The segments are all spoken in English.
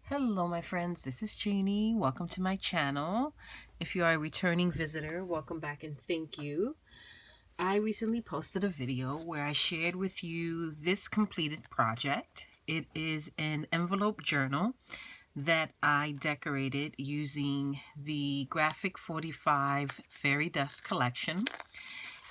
Hello my friends, this is Jeannie. Welcome to my channel. If you are a returning visitor, welcome back and thank you. I recently posted a video where I shared with you this completed project. It is an envelope journal that I decorated using the Graphic 45 Fairy Dust collection.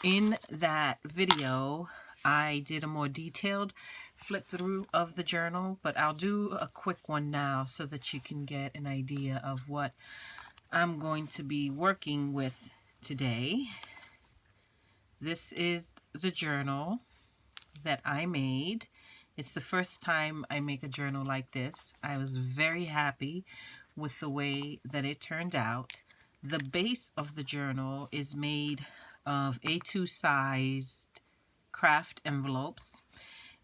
In that video, I did a more detailed flip through of the journal, but I'll do a quick one now so that you can get an idea of what I'm going to be working with today. This is the journal that I made. It's the first time I make a journal like this. I was very happy with the way that it turned out. The base of the journal is made of A2 sized craft envelopes,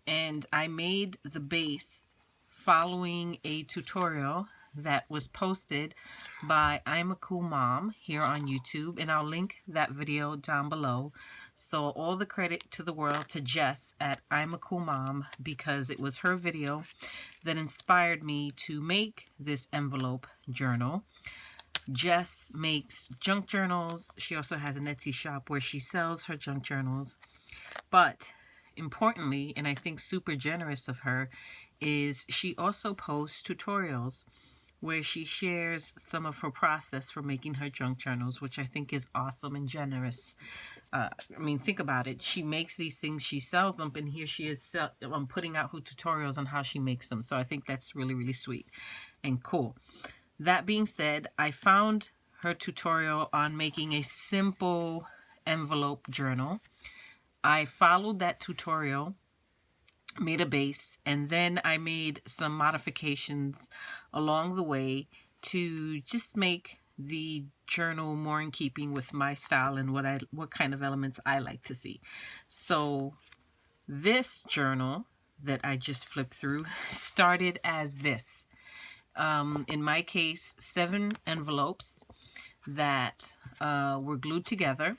and I made the base following a tutorial that was posted by I'm a Cool Mom here on YouTube, and I'll link that video down below. So all the credit to the world to Jess at I'm a Cool Mom, because it was her video that inspired me to make this envelope journal. Jess makes junk journals. She also has an Etsy shop where she sells her junk journals. But importantly, and I think super generous of her, is she also posts tutorials where she shares some of her process for making her junk journals, which I think is awesome and generous. I mean, think about it. She makes these things, she sells them, and here she is putting out her tutorials on how she makes them. So I think that's really, really sweet and cool. That being said, I found her tutorial on making a simple envelope journal. I followed that tutorial, made a base, and then I made some modifications along the way to just make the journal more in keeping with my style and what kind of elements I like to see. So this journal that I just flipped through started as this. In my case, 7 envelopes that were glued together.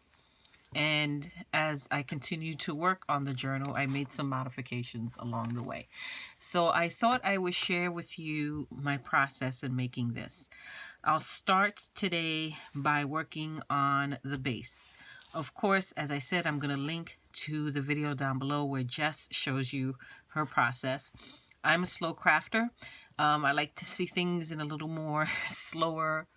And as I continued to work on the journal, I made some modifications along the way. So I thought I would share with you my process in making this. I'll start today by working on the base. Of course, as I said, I'm going to link to the video down below where Jess shows you her process. I'm a slow crafter. I like to see things in a little more slower,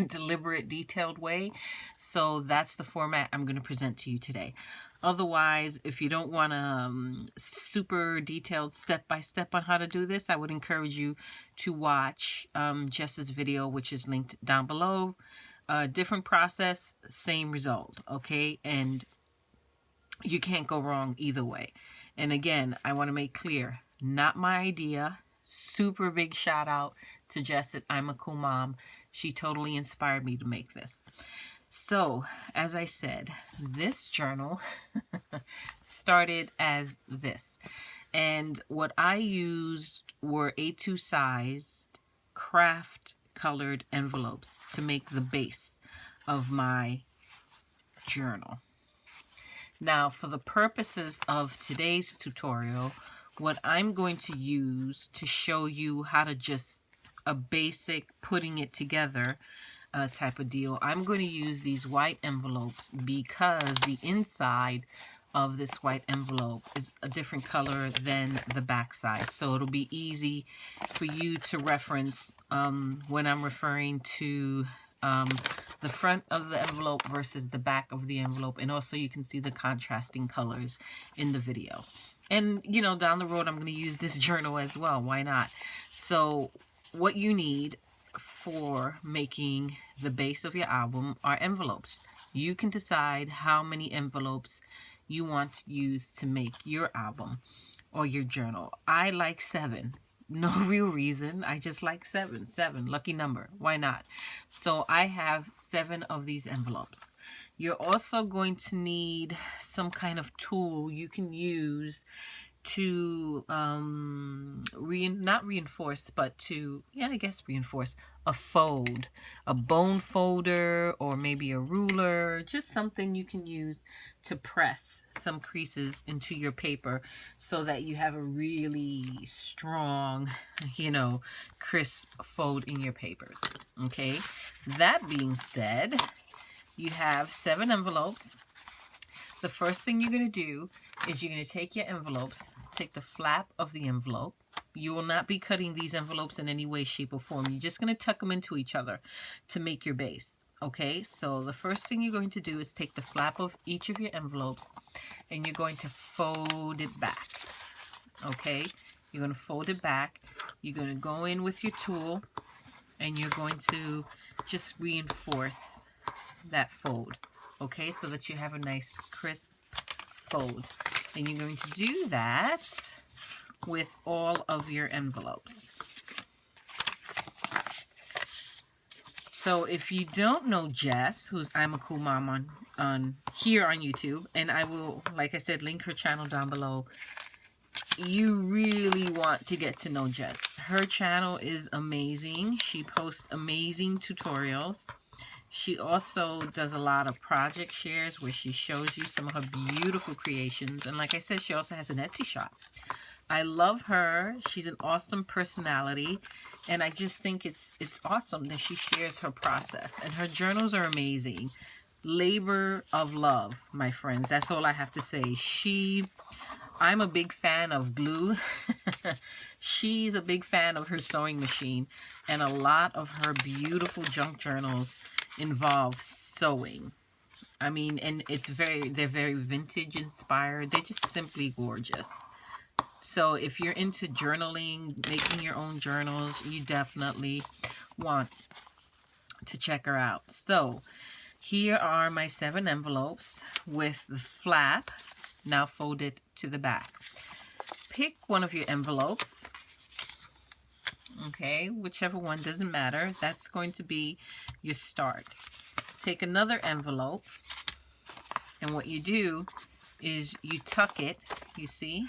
deliberate, detailed way. So that's the format I'm going to present to you today. Otherwise, if you don't want a super detailed step-by-step on how to do this, I would encourage you to watch Jess's video, which is linked down below. Different process, same result, okay? And you can't go wrong either way. And again, I want to make clear, not my idea. Super big shout out to Jess at I'm a Cool Mom. She totally inspired me to make this. So, as I said, this journal started as this. And what I used were A2 sized craft colored envelopes to make the base of my journal. Now, for the purposes of today's tutorial, what I'm going to use to show you how to just a basic putting it together type of deal, I'm going to use these white envelopes because the inside of this white envelope is a different color than the back side. So it'll be easy for you to reference when I'm referring to the front of the envelope versus the back of the envelope. And also you can see the contrasting colors in the video. And, you know, down the road, I'm going to use this journal as well. Why not? So what you need for making the base of your album are envelopes. You can decide how many envelopes you want to use to make your album or your journal. I like 7. No real reason. I just like 7. 7, lucky number. Why not? So I have 7 of these envelopes. You're also going to need some kind of tool you can use to not reinforce, but to, yeah, I guess reinforce a fold, a bone folder, or maybe a ruler, just something you can use to press some creases into your paper so that you have a really strong, you know, crisp fold in your papers. Okay, that being said, you have 7 envelopes. The first thing you're going to do is you're going to take your envelopes, take the flap of the envelope. You will not be cutting these envelopes in any way, shape, or form. You're just going to tuck them into each other to make your base. Okay, so the first thing you're going to do is take the flap of each of your envelopes and you're going to fold it back. Okay, you're going to fold it back. You're going to go in with your tool and you're going to just reinforce that fold. Okay, so that you have a nice crisp fold. And you're going to do that with all of your envelopes. So if you don't know Jess, who's I'm a Cool Mom on here on YouTube, and I will, like I said, link her channel down below. You really want to get to know Jess. Her channel is amazing. She posts amazing tutorials. She also does a lot of project shares where she shows you some of her beautiful creations. And like I said, she also has an Etsy shop. I love her. She's an awesome personality. And I just think it's awesome that she shares her process. And her journals are amazing. Labor of love, my friends. That's all I have to say. I'm a big fan of glue. She's a big fan of her sewing machine. And a lot of her beautiful junk journals involve sewing. I mean, and they're very vintage inspired. They're just simply gorgeous. So if you're into journaling, making your own journals, you definitely want to check her out. So here are my 7 envelopes with the flap now folded to the back. Pick one of your envelopes. Okay, whichever one, doesn't matter. That's going to be your start. Take another envelope, and what you do is you tuck it. You see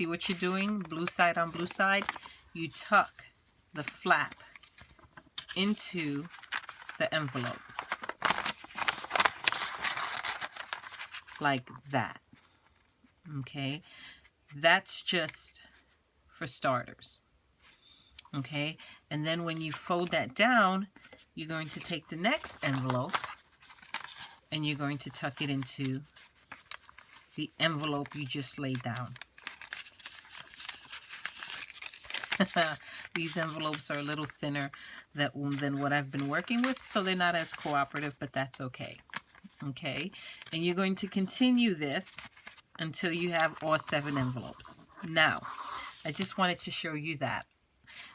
what you're doing? Blue side on blue side. You tuck the flap into the envelope like that. Okay, that's just for starters. Okay, and then when you fold that down, you're going to take the next envelope and you're going to tuck it into the envelope you just laid down. These envelopes are a little thinner than what I've been working with, so they're not as cooperative, but that's okay. Okay, and you're going to continue this until you have all 7 envelopes. Now, I just wanted to show you that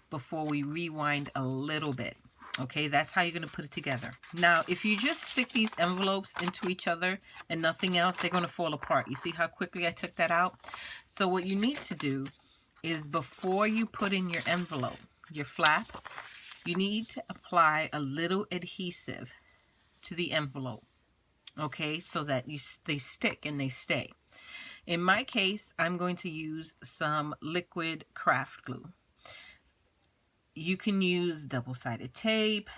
before we rewind a little bit. Okay, that's how you're going to put it together. Now, if you just stick these envelopes into each other and nothing else, they're going to fall apart. You see how quickly I took that out? So what you need to do is before you put in your envelope, your flap, you need to apply a little adhesive to the envelope. Okay, so that they stick and they stay. In my case, I'm going to use some liquid craft glue. You can use double-sided tape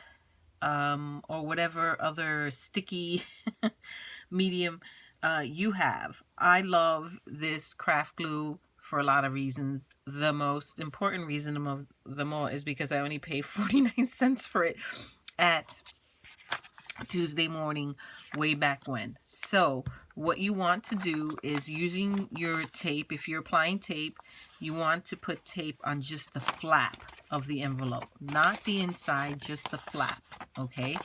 or whatever other sticky medium you have. I love this craft glue for a lot of reasons. The most important reason of them all is because I only paid 49 cents for it at Tuesday morning way back when. So what you want to do is using your tape, if you're applying tape, you want to put tape on just the flap of the envelope, not the inside, just the flap. Okay,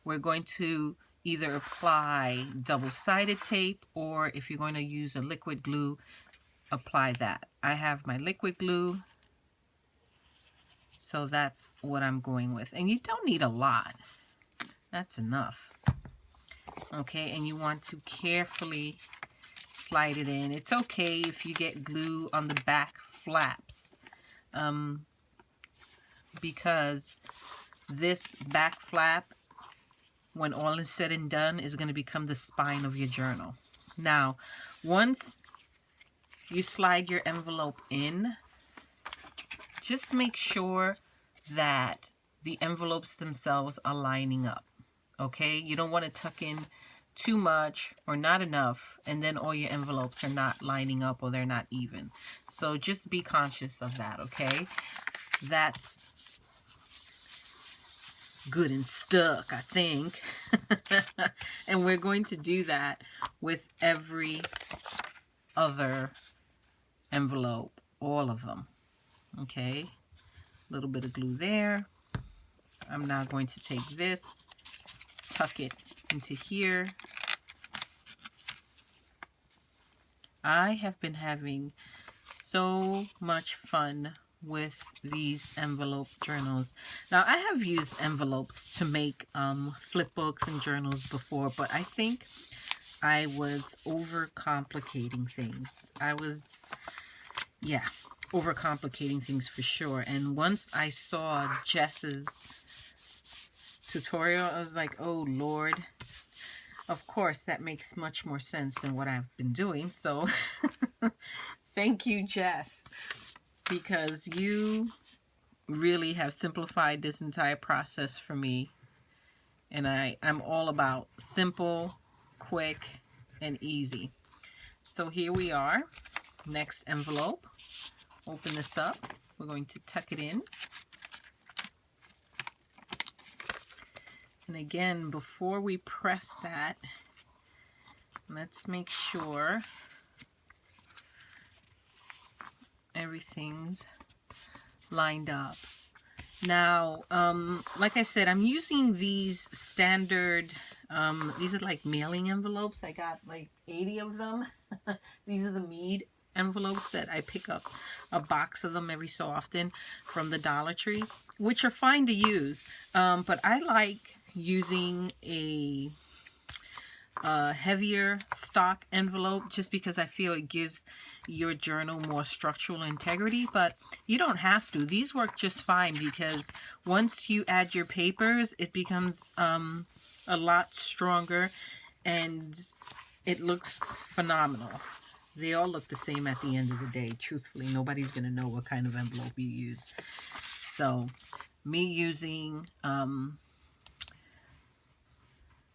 we're going to either apply double-sided tape, or if you're going to use a liquid glue, apply that. I have my liquid glue, so that's what I'm going with. And you don't need a lot. That's enough. Okay, and you want to carefully slide it in. It's okay if you get glue on the back flaps, because this back flap, when all is said and done, is going to become the spine of your journal. Now, once you slide your envelope in, just make sure that the envelopes themselves are lining up, okay? You don't want to tuck in too much or not enough, and then all your envelopes are not lining up or they're not even. So just be conscious of that, okay? That's good and stuck, I think. And we're going to do that with every other envelope, all of them, okay? A little bit of glue there. I'm now going to take this, tuck it into here. I have been having so much fun with these envelope journals. Now, I have used envelopes to make flip books and journals before, but I think I was overcomplicating things. Overcomplicating things for sure. And once I saw Jess's tutorial, I was like, oh Lord. Of course, that makes much more sense than what I've been doing. So thank you, Jess, because you really have simplified this entire process for me. And I'm all about simple, quick, and easy. So here we are. Next envelope. Open this up. We're going to tuck it in. And again, before we press that, let's make sure everything's lined up. Now, like I said, I'm using these standard, these are like mailing envelopes. I got like 80 of them. These are the Mead envelopes that I pick up a box of them every so often from the Dollar Tree, which are fine to use. But I like using a heavier stock envelope just because I feel it gives your journal more structural integrity, but you don't have to. These work just fine because once you add your papers, it becomes a lot stronger and it looks phenomenal. They all look the same at the end of the day. Truthfully, nobody's going to know what kind of envelope you use. So me using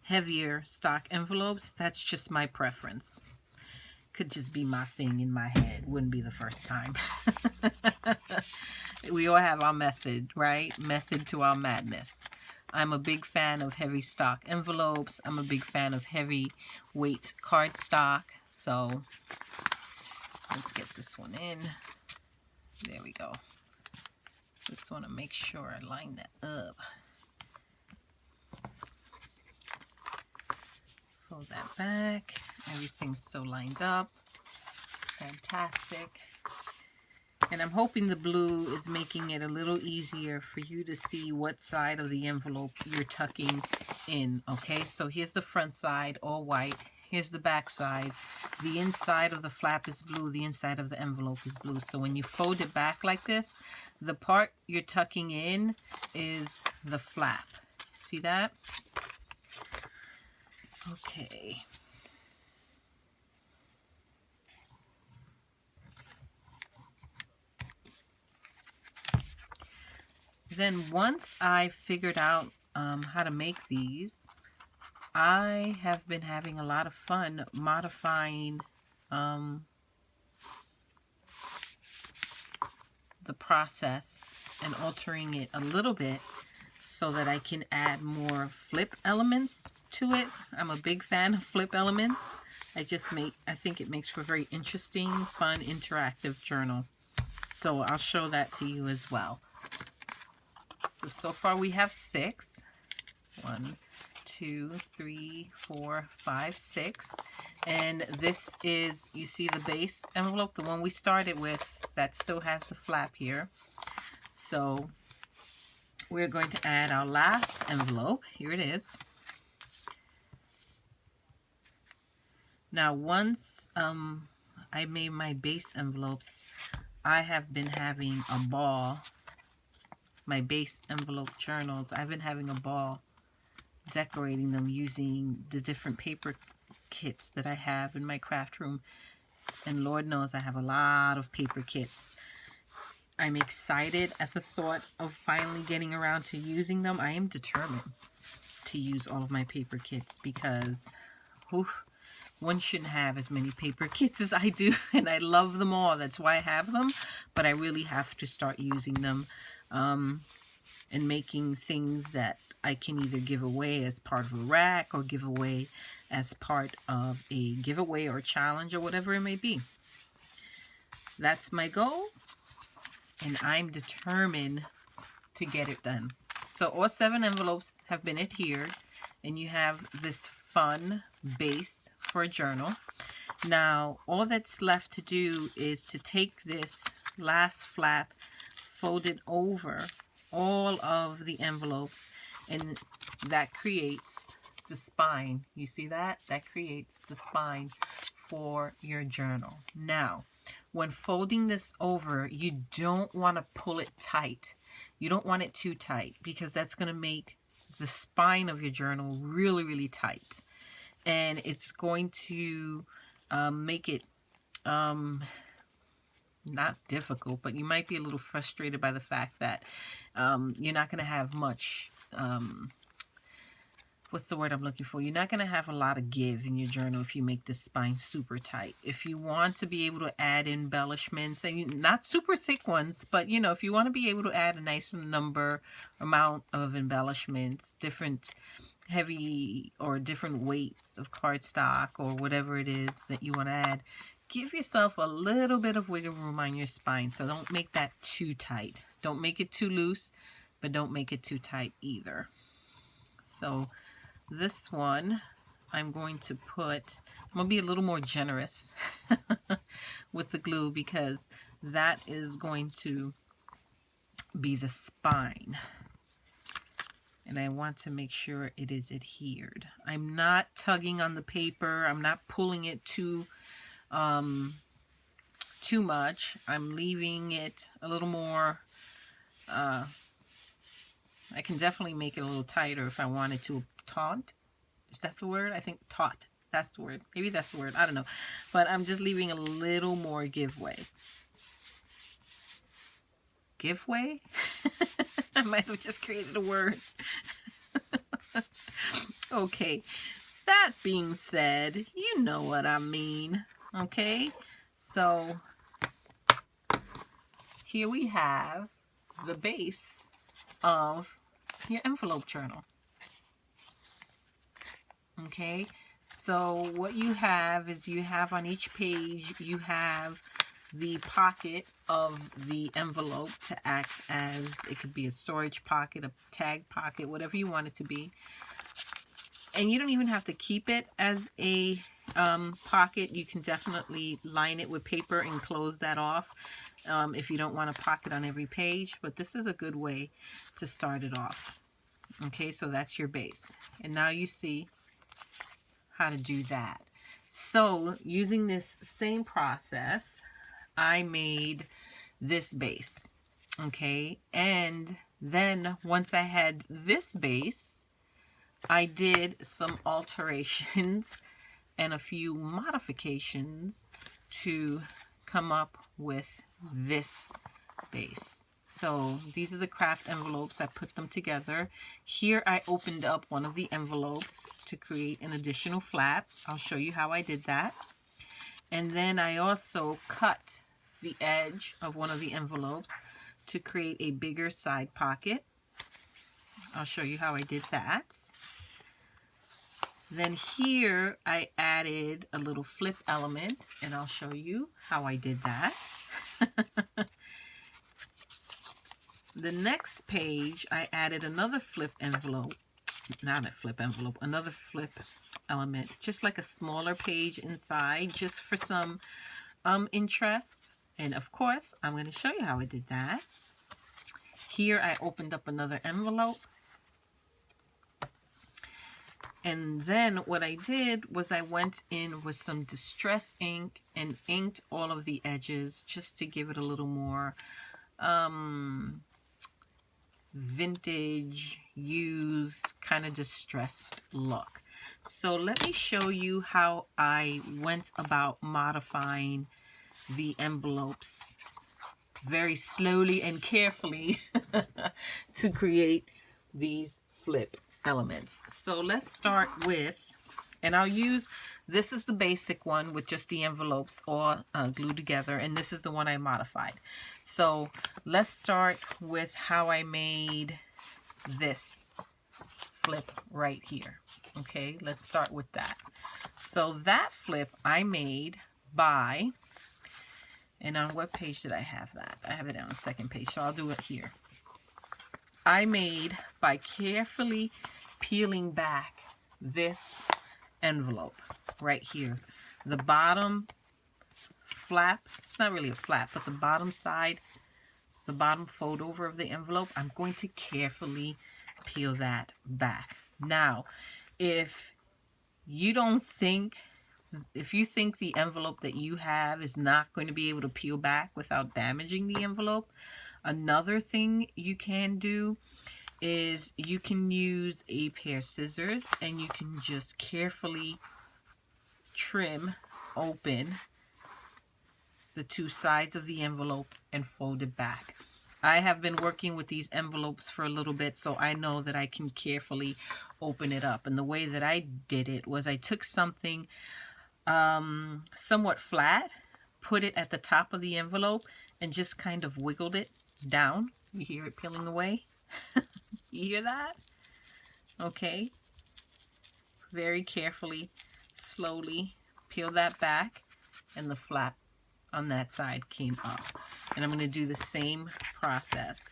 heavier stock envelopes, that's just my preference. Could just be my thing in my head. Wouldn't be the first time. We all have our method, right? Method to our madness. I'm a big fan of heavy stock envelopes. I'm a big fan of heavy weight cardstock. So let's get this one in. There we go. Just want to make sure I line that up. Fold that back. Everything's so lined up. Fantastic. And I'm hoping the blue is making it a little easier for you to see what side of the envelope you're tucking in. Okay, so here's the front side, all white. Here's the back side. The inside of the flap is blue. The inside of the envelope is blue. So when you fold it back like this, the part you're tucking in is the flap. See that? Okay. Then once I figured out how to make these, I have been having a lot of fun modifying the process and altering it a little bit so that I can add more flip elements to it. I'm a big fan of flip elements. I think it makes for a very interesting, fun, interactive journal. So I'll show that to you as well. So far we have 6. 1, 2, 3, 4, 5, 6. And this is, you see the base envelope, the one we started with, that still has the flap here. So we're going to add our last envelope. Here it is. Now once I made my base envelopes, I have been having a ball. My base envelope journals, I've been having a ball decorating them using the different paper kits that I have in my craft room. And Lord knows I have a lot of paper kits. I'm excited at the thought of finally getting around to using them. I am determined to use all of my paper kits because one shouldn't have as many paper kits as I do, and I love them all. That's why I have them, but I really have to start using them and making things that I can either give away as part of a rack or give away as part of a giveaway or challenge or whatever it may be. That's my goal, and I'm determined to get it done. So all 7 envelopes have been adhered, and you have this fun base for a journal. Now, all that's left to do is to take this last flap, fold it over all of the envelopes, and that creates the spine. You see that? That creates the spine for your journal. Now, when folding this over, you don't want to pull it tight. You don't want it too tight because that's going to make the spine of your journal really, really tight. And it's going to make it not difficult, but you might be a little frustrated by the fact that you're not going to have much, what's the word I'm looking for? You're not going to have a lot of give in your journal if you make this spine super tight. If you want to be able to add embellishments, and not super thick ones, but you know, if you want to be able to add a nice amount of embellishments, different heavy or different weights of cardstock or whatever it is that you want to add, give yourself a little bit of wiggle room on your spine. So don't make that too tight. Don't make it too loose, but don't make it too tight either. So this one, I'm going to be a little more generous with the glue because that is going to be the spine. And I want to make sure it is adhered. I'm not tugging on the paper. I'm not pulling it too much. I'm leaving it a little more, I can definitely make it a little tighter if I wanted to. Taut? Is that the word? I think taut. That's the word. Maybe that's the word. I don't know. But I'm just leaving a little more giveaway. Giveaway? I might have just created a word. Okay. That being said, you know what I mean. Okay? So, here we have the base of your envelope journal. Okay, so what you have is you have on each page, you have the pocket of the envelope to act as, it could be a storage pocket, a tag pocket, whatever you want it to be. And you don't even have to keep it as a pocket. You can definitely line it with paper and close that off if you don't want a pocket on every page. But this is a good way to start it off. Okay, so that's your base. And now you see how to do that. So using this same process, I made this base. Okay, and then once I had this base, I did some alterations and a few modifications to come up with this base. So these are the craft envelopes. I put them together. Here I opened up one of the envelopes to create an additional flap. I'll show you how I did that. And then I also cut the edge of one of the envelopes to create a bigger side pocket. I'll show you how I did that. Then here I added a little flip element, and I'll show you how I did that. The next page, I added another flip envelope, not a flip envelope, another flip element, just like a smaller page inside, just for some interest. And of course, I'm going to show you how I did that. Here I opened up another envelope. And then what I did was I went in with some distress ink and inked all of the edges just to give it a little more vintage, used, kind of distressed look. So let me show you how I went about modifying the envelopes very slowly and carefully to create these flip elements. So let's start with, and I'll use, this is the basic one with just the envelopes all glued together, and this is the one I modified. So let's start with how I made this flip right here. Okay, let's start with that. So that flip I made by, and on what page did I have that? I have it on the second page, so I'll do it here. I made by carefully peeling back this envelope right here. The bottom flap, it's not really a flap, but the bottom side, the bottom fold over of the envelope, I'm going to carefully peel that back. Now, if you think the envelope that you have is not going to be able to peel back without damaging the envelope, another thing you can do is you can use a pair of scissors and you can just carefully trim open the two sides of the envelope and fold it back. I have been working with these envelopes for a little bit, so I know that I can carefully open it up. And the way that I did it was I took something somewhat flat, put it at the top of the envelope, and just kind of wiggled it down. You hear it peeling away? You hear that? Okay. Very carefully, slowly peel that back, and the flap on that side came up. And I'm going to do the same process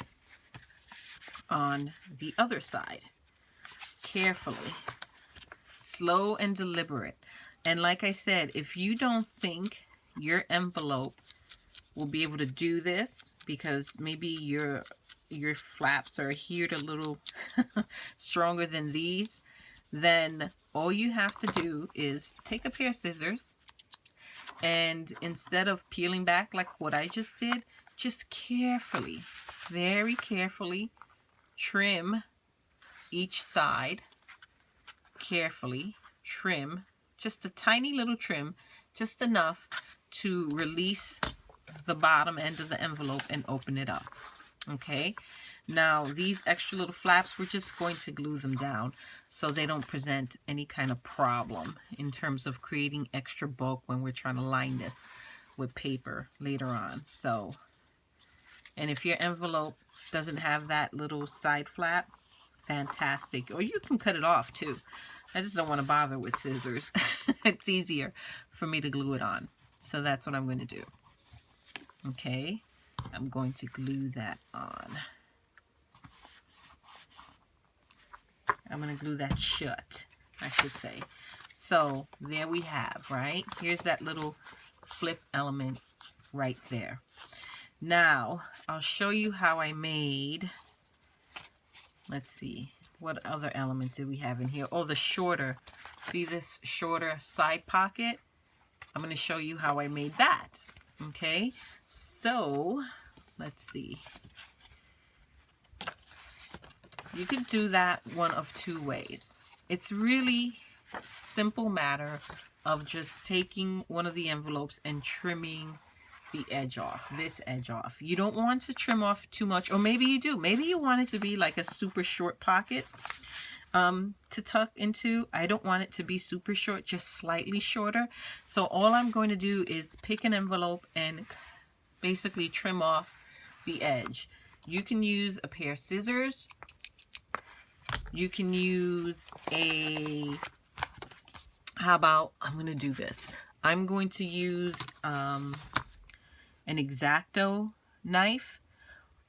on the other side. Carefully, slow and deliberate. And like I said, if you don't think your envelope will be able to do this, because maybe your flaps are adhered a little stronger than these, then all you have to do is take a pair of scissors, and instead of peeling back like what I just did, just carefully, very carefully trim each side. Carefully trim, just a tiny little trim, just enough to release the bottom end of the envelope and open it up. Okay, now these extra little flaps, we're just going to glue them down so they don't present any kind of problem in terms of creating extra bulk when we're trying to line this with paper later on. So, and if your envelope doesn't have that little side flap, fantastic. Or you can cut it off too. I just don't want to bother with scissors. It's easier for me to glue it on. So that's what I'm going to do. Okay, I'm going to glue that on. I'm going to glue that shut, I should say. So there we have, right? Here's that little flip element right there. Now, I'll show you how I made, let's see, what other element did we have in here? Oh, the shorter, see this shorter side pocket? I'm going to show you how I made that, okay? So, let's see. You could do that one of two ways. It's really a simple matter of just taking one of the envelopes and trimming the edge off, this edge off. You don't want to trim off too much, or maybe you do. Maybe you want it to be like a super short pocket to tuck into. I don't want it to be super short, just slightly shorter. So all I'm going to do is pick an envelope and basically trim off the edge. You can use a pair of scissors. You can use a, how about, I'm going to do this. I'm going to use an X-Acto knife.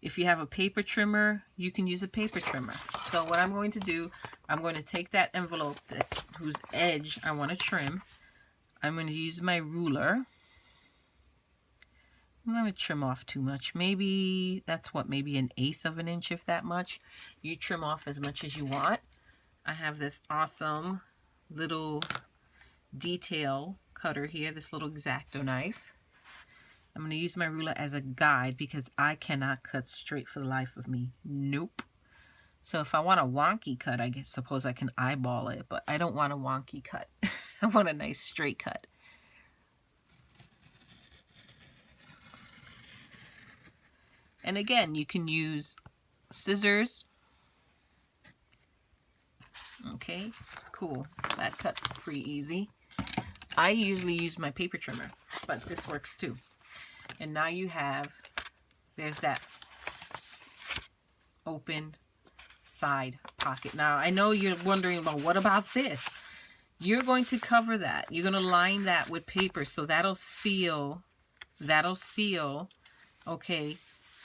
If you have a paper trimmer, you can use a paper trimmer. So what I'm going to do, I'm going to take that envelope whose edge I want to trim. I'm going to use my ruler. I'm going to trim off too much. Maybe that's what, maybe 1/8 of an inch, if that much. You trim off as much as you want. I have this awesome little detail cutter here, this little X-Acto knife. I'm going to use my ruler as a guide because I cannot cut straight for the life of me. Nope. So if I want a wonky cut, I guess suppose I can eyeball it, but I don't want a wonky cut. I want a nice straight cut. And again, you can use scissors. Okay, cool. That cut pretty easy. I usually use my paper trimmer, but this works too. And now you have, there's that open side pocket. Now, I know you're wondering, well, what about this? You're going to cover that. You're going to line that with paper, so that'll seal, okay,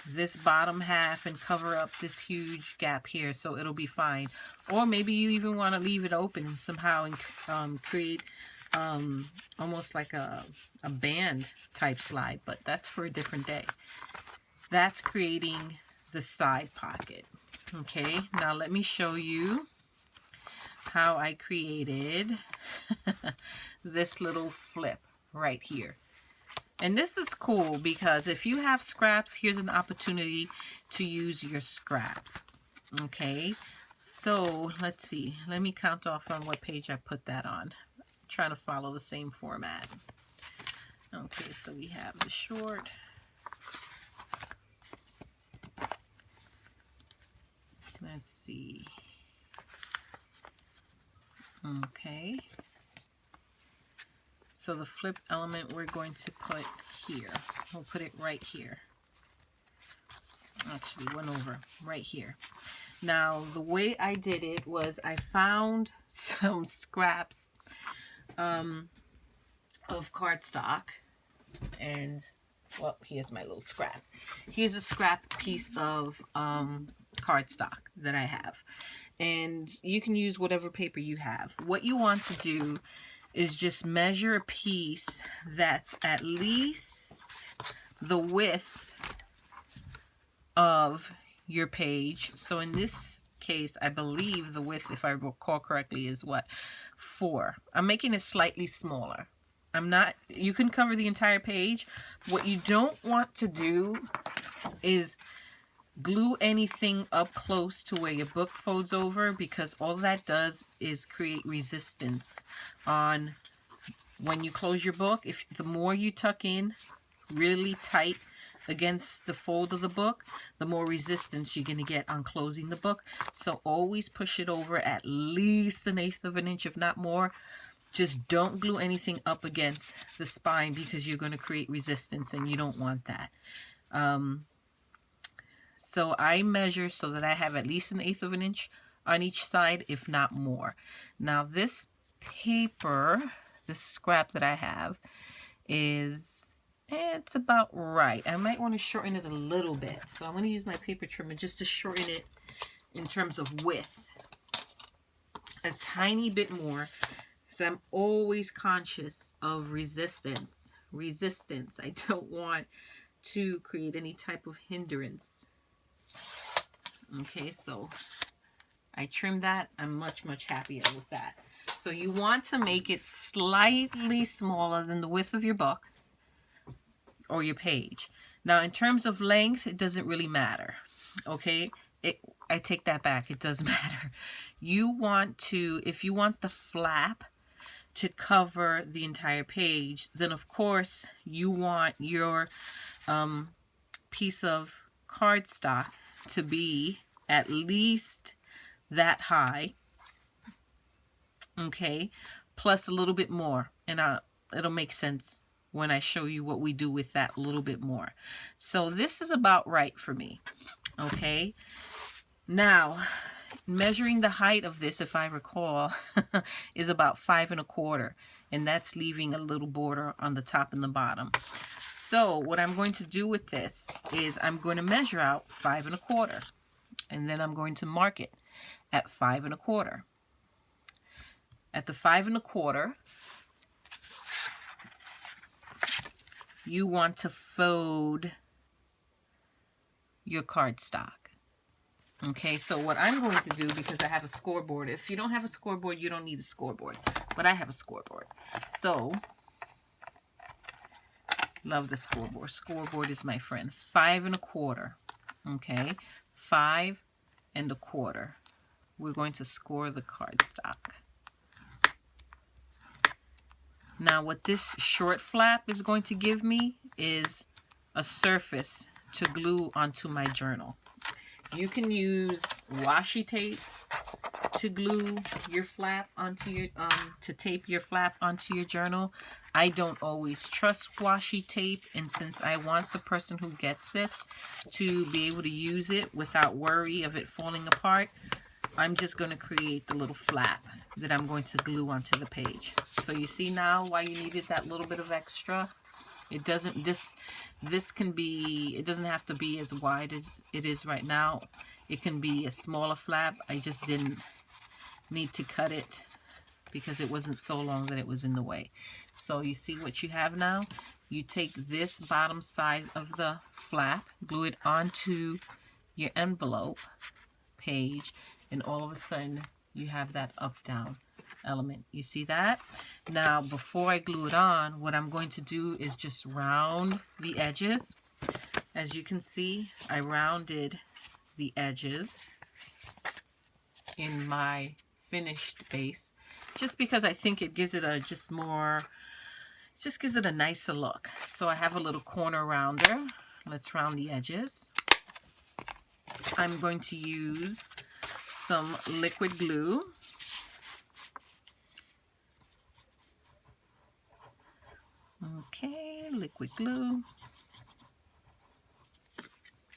this bottom half and cover up this huge gap here, so it'll be fine. Or maybe you even want to leave it open somehow and create almost like a band type slide, but that's for a different day. That's creating the side pocket. Okay, now let me show you how I created this little flip right here. And this is cool because if you have scraps, here's an opportunity to use your scraps. Okay, so let's see. Let me count off on what page I put that on. I'm trying to follow the same format. Okay, so we have the short. Let's see. Okay. So the flip element we're going to put here. We'll put it right here. Actually, one over right here. Now, the way I did it was I found some scraps of cardstock. And, well, here's my little scrap. Here's a scrap piece of cardstock that I have. And you can use whatever paper you have. What you want to do is just measure a piece that's at least the width of your page. So in this case, I believe the width, if I recall correctly, is what? 4. I'm making it slightly smaller. You can cover the entire page. What you don't want to do is glue anything up close to where your book folds over, because all that does is create resistance on when you close your book. If the more you tuck in really tight against the fold of the book, the more resistance you're going to get on closing the book. So always push it over at least 1/8 of an inch, if not more. Just don't glue anything up against the spine, because you're going to create resistance and you don't want that. So I measure so that I have at least 1/8 of an inch on each side, if not more. Now this paper, this scrap that I have, it's about right. I might want to shorten it a little bit. So I'm going to use my paper trimmer just to shorten it in terms of width a tiny bit more, because I'm always conscious of resistance. I don't want to create any type of hindrance. Okay, so I trimmed that. I'm much, much happier with that. So you want to make it slightly smaller than the width of your book or your page. Now, in terms of length, it doesn't really matter. Okay, I take that back. It does matter. You want to, if you want the flap to cover the entire page, then of course you want your piece of cardstock to be at least that high, okay, plus a little bit more, and it'll make sense when I show you what we do with that little bit more. So this is about right for me. Okay, now measuring the height of this, if I recall, is about 5 1/4, and that's leaving a little border on the top and the bottom. So what I'm going to do with this is I'm going to measure out 5 1/4, and then I'm going to mark it at 5 1/4. At the 5 1/4, you want to fold your cardstock. Okay, so what I'm going to do, because I have a scoreboard, if you don't have a scoreboard, you don't need a scoreboard, but I have a scoreboard. So, love the scoreboard. Scoreboard is my friend. 5 1/4. Okay, 5 1.25. We're going to score the cardstock. Now what this short flap is going to give me is a surface to glue onto my journal. You can use washi tape to glue your flap onto your to tape your flap onto your journal. I don't always trust washi tape, and since I want the person who gets this to be able to use it without worry of it falling apart, I'm just going to create the little flap that I'm going to glue onto the page. So you see now why you needed that little bit of extra? It doesn't, this can be, it doesn't have to be as wide as it is right now. It can be a smaller flap. I just didn't need to cut it because it wasn't so long that it was in the way. So you see what you have now? You take this bottom side of the flap, glue it onto your envelope page, and all of a sudden you have that up-down element. You see that? Now before I glue it on, what I'm going to do is just round the edges. As you can see, I rounded the edges in my finished base just because I think it gives it a just gives it a nicer look. So I have a little corner rounder. Let's round the edges. I'm going to use some liquid glue. Okay, liquid glue.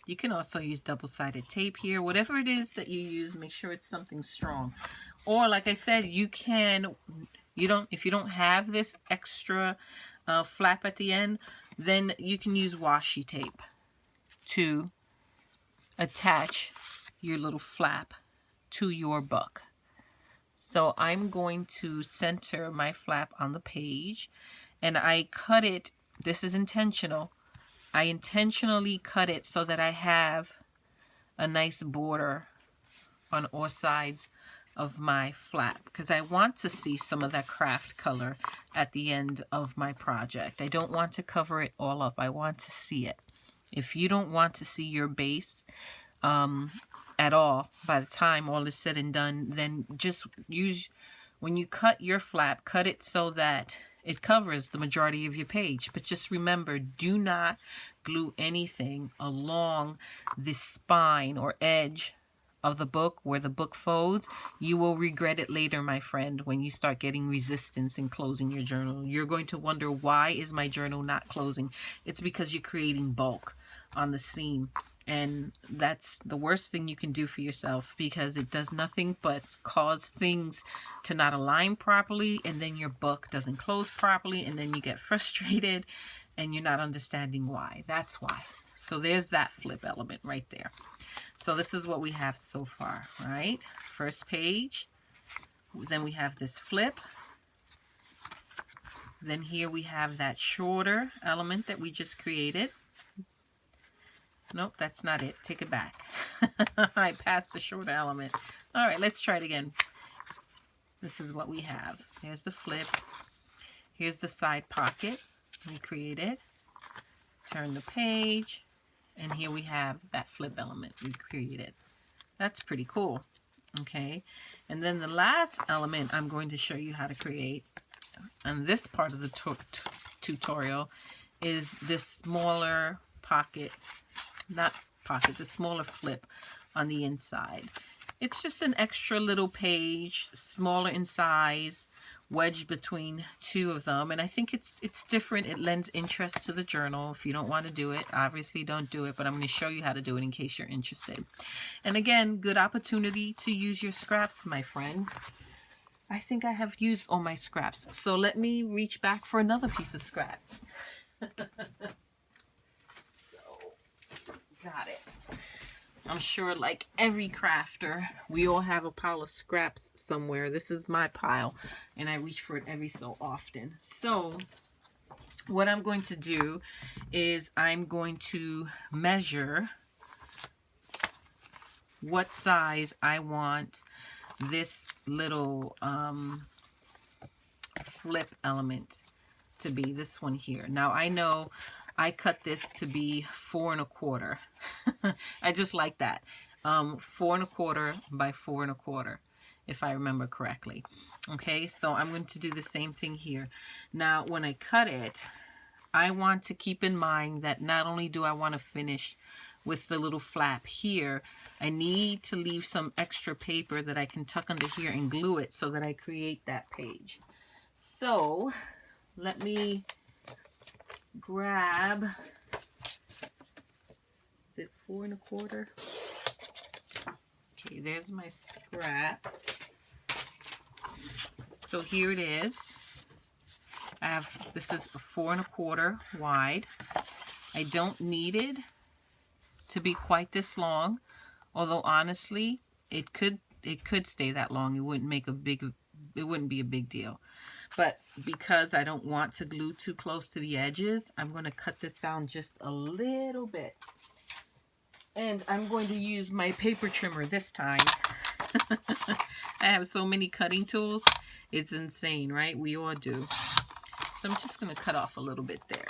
You can also use double-sided tape here. Whatever it is that you use, make sure it's something strong. Or like I said, you can, if you don't have this extra flap at the end, then you can use washi tape to attach your little flap to your book. So I'm going to center my flap on the page, and I cut it, this is intentional, I intentionally cut it so that I have a nice border on all sides of my flap, because I want to see some of that craft color at the end of my project. I don't want to cover it all up. I want to see it. If you don't want to see your base at all by the time all is said and done, then just use, when you cut your flap, cut it so that it covers the majority of your page. But just remember, do not glue anything along the spine or edge of the book where the book folds. You will regret it later, my friend, when you start getting resistance in closing your journal. You're going to wonder, why is my journal not closing? It's because you're creating bulk on the seam. And that's the worst thing you can do for yourself, because it does nothing but cause things to not align properly, and then your book doesn't close properly, and then you get frustrated and you're not understanding why. That's why. So there's that flip element right there. So this is what we have so far, right? First page, then we have this flip. Then here we have that shorter element that we just created. Nope, that's not it. Take it back. I passed the shorter element. All right, let's try it again. This is what we have. Here's the flip. Here's the side pocket we created. Turn the page. And here we have that flip element we created. That's pretty cool. Okay. And then the last element I'm going to show you how to create on this part of the tutorial is this smaller pocket, the smaller flip on the inside. It's just an extra little page, smaller in size, wedged between two of them, and I think it's different. It lends interest to the journal. If you don't want to do it, obviously don't do it, but I'm going to show you how to do it in case you're interested. And again, good opportunity to use your scraps, my friends. I think I have used all my scraps, so let me reach back for another piece of scrap. Got it. I'm sure, like every crafter, we all have a pile of scraps somewhere. This is my pile, and I reach for it every so often. So what I'm going to do is I'm going to measure what size I want this little flip element to be, this one here. Now I know I cut this to be 4 1/4. I just like that. 4¼ by 4¼ if I remember correctly. Okay, so I'm going to do the same thing here. Now when I cut it, I want to keep in mind that not only do I want to finish with the little flap here, I need to leave some extra paper that I can tuck under here and glue it so that I create that page. So let me grab, is it 4¼ ? Okay, there's my scrap. So here it is. This is 4¼ wide. I don't need it to be quite this long, although honestly, it could stay that long. It wouldn't be a big deal. But because I don't want to glue too close to the edges, I'm going to cut this down just a little bit. And I'm going to use my paper trimmer this time. I have so many cutting tools. It's insane, right? We all do. So I'm just going to cut off a little bit there.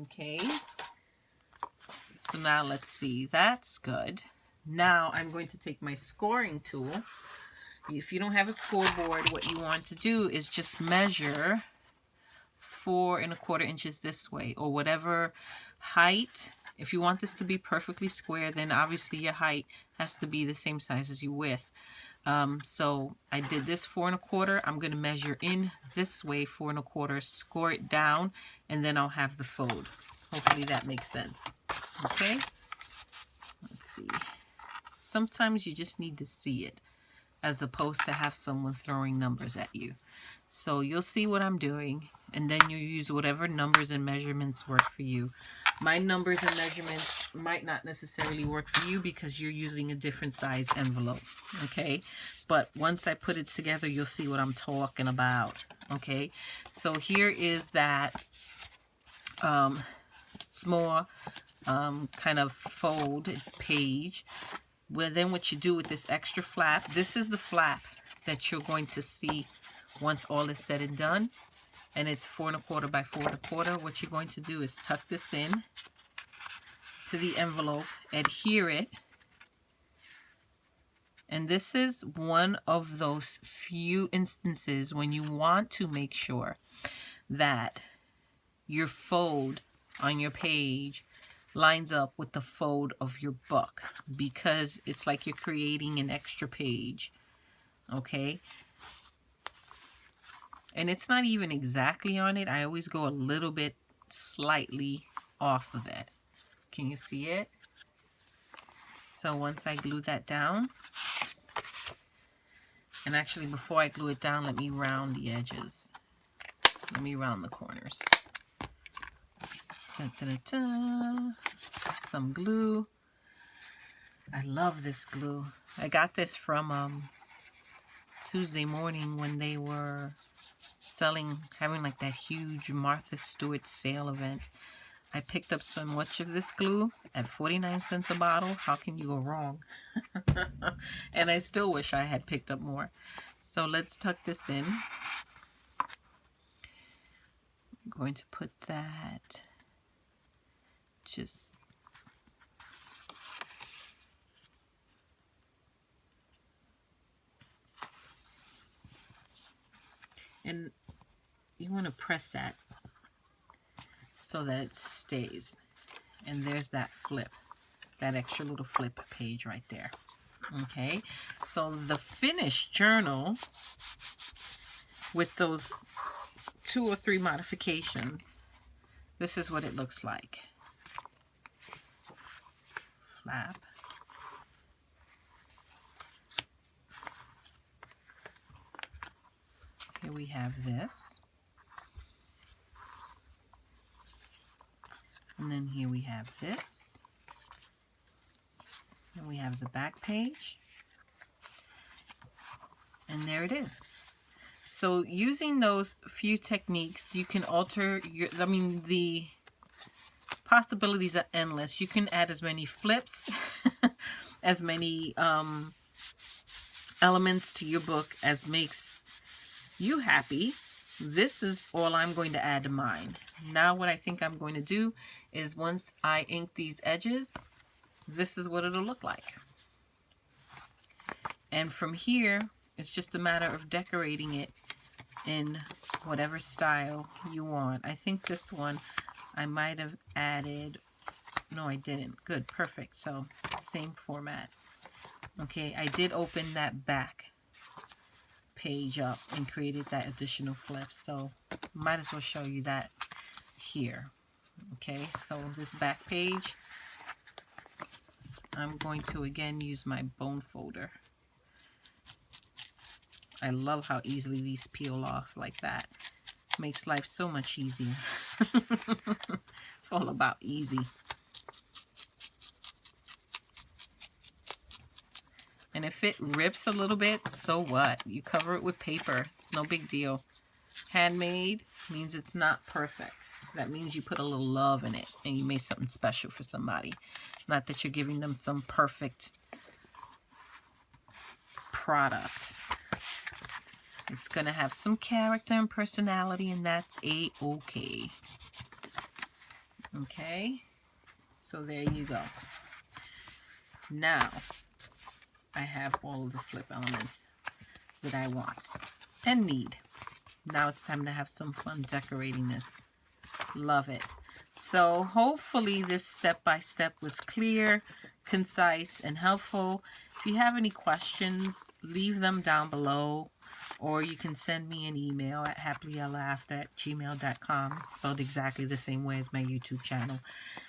Okay. So now let's see. That's good. Now I'm going to take my scoring tool. If you don't have a scoreboard, what you want to do is just measure 4¼ inches this way, or whatever height. If you want this to be perfectly square, then obviously your height has to be the same size as your width. So I did this 4¼ I'm going to measure in this way 4¼ score it down, and then I'll have the fold. Hopefully that makes sense. Okay, let's see. Sometimes you just need to see it as opposed to have someone throwing numbers at you. So you'll see what I'm doing, and then you use whatever numbers and measurements work for you. My numbers and measurements might not necessarily work for you because you're using a different size envelope, okay? But once I put it together, you'll see what I'm talking about, okay? So here is that small kind of fold page. Well, then what you do with this extra flap, this is the flap that you're going to see once all is said and done. And it's 4¼ by 4¼ What you're going to do is tuck this in to the envelope, adhere it. And this is one of those few instances when you want to make sure that your fold on your page lines up with the fold of your book, because it's like you're creating an extra page, okay? And it's not even exactly on it. I always go a little bit slightly off of it. Can you see it? So once I glue that down, and actually before I glue it down, let me round the edges. Let me round the corners. Dun, dun, dun, dun. Some glue. I love this glue. I got this from Tuesday Morning when they were having like that huge Martha Stewart sale event. I picked up so much of this glue at 49 cents a bottle. How can you go wrong? And I still wish I had picked up more. So let's tuck this in. I'm going to put that just and you want to press that so that it stays. And there's that flip, that extra little flip page right there. Okay, so the finished journal with those 2 or 3 modifications, this is what it looks like. Flap. Here we have this. And then here we have this. And we have the back page. And there it is. So using those few techniques, you can alter your, the possibilities are endless. You can add as many flips, as many elements to your book as makes you happy. This is all I'm going to add to mine. Now what I think I'm going to do is once I ink these edges, this is what it'll look like. And from here, it's just a matter of decorating it in whatever style you want. I think this one I might have added, no I didn't. Good, perfect. So same format. Okay, I did open that back page up and created that additional flip, so might as well show you that here. Okay, so this back page, I'm going to again use my bone folder. I love how easily these peel off like that. Makes life so much easier. It's all about easy. And if it rips a little bit, so what? You cover it with paper. It's no big deal. Handmade means it's not perfect. That means you put a little love in it and you made something special for somebody. Not that you're giving them some perfect product. It's going to have some character and personality, and that's a-okay. Okay? So there you go. Now, I have all of the flip elements that I want and need. Now it's time to have some fun decorating this. Love it. So hopefully this step-by-step was clear, concise, and helpful. If you have any questions, leave them down below, or you can send me an email at happilyeverafter@gmail.com, spelled exactly the same way as my YouTube channel.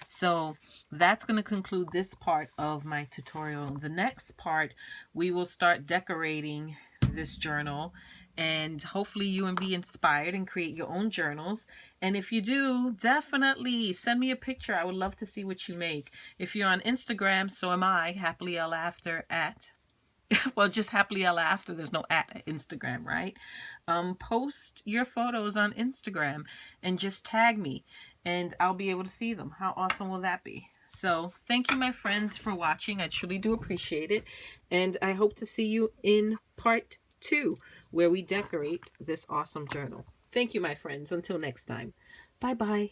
So that's going to conclude this part of my tutorial. The next part, we will start decorating this journal, and hopefully you will be inspired and create your own journals. And if you do, definitely send me a picture. I would love to see what you make. If you're on Instagram, so am I, happilyeverafter at, well, just happilyeverafter. There's no at Instagram, right? Post your photos on Instagram and just tag me, and I'll be able to see them. How awesome will that be? So thank you, my friends, for watching. I truly do appreciate it. And I hope to see you in part 2, where we decorate this awesome journal. Thank you, my friends. Until next time. Bye-bye.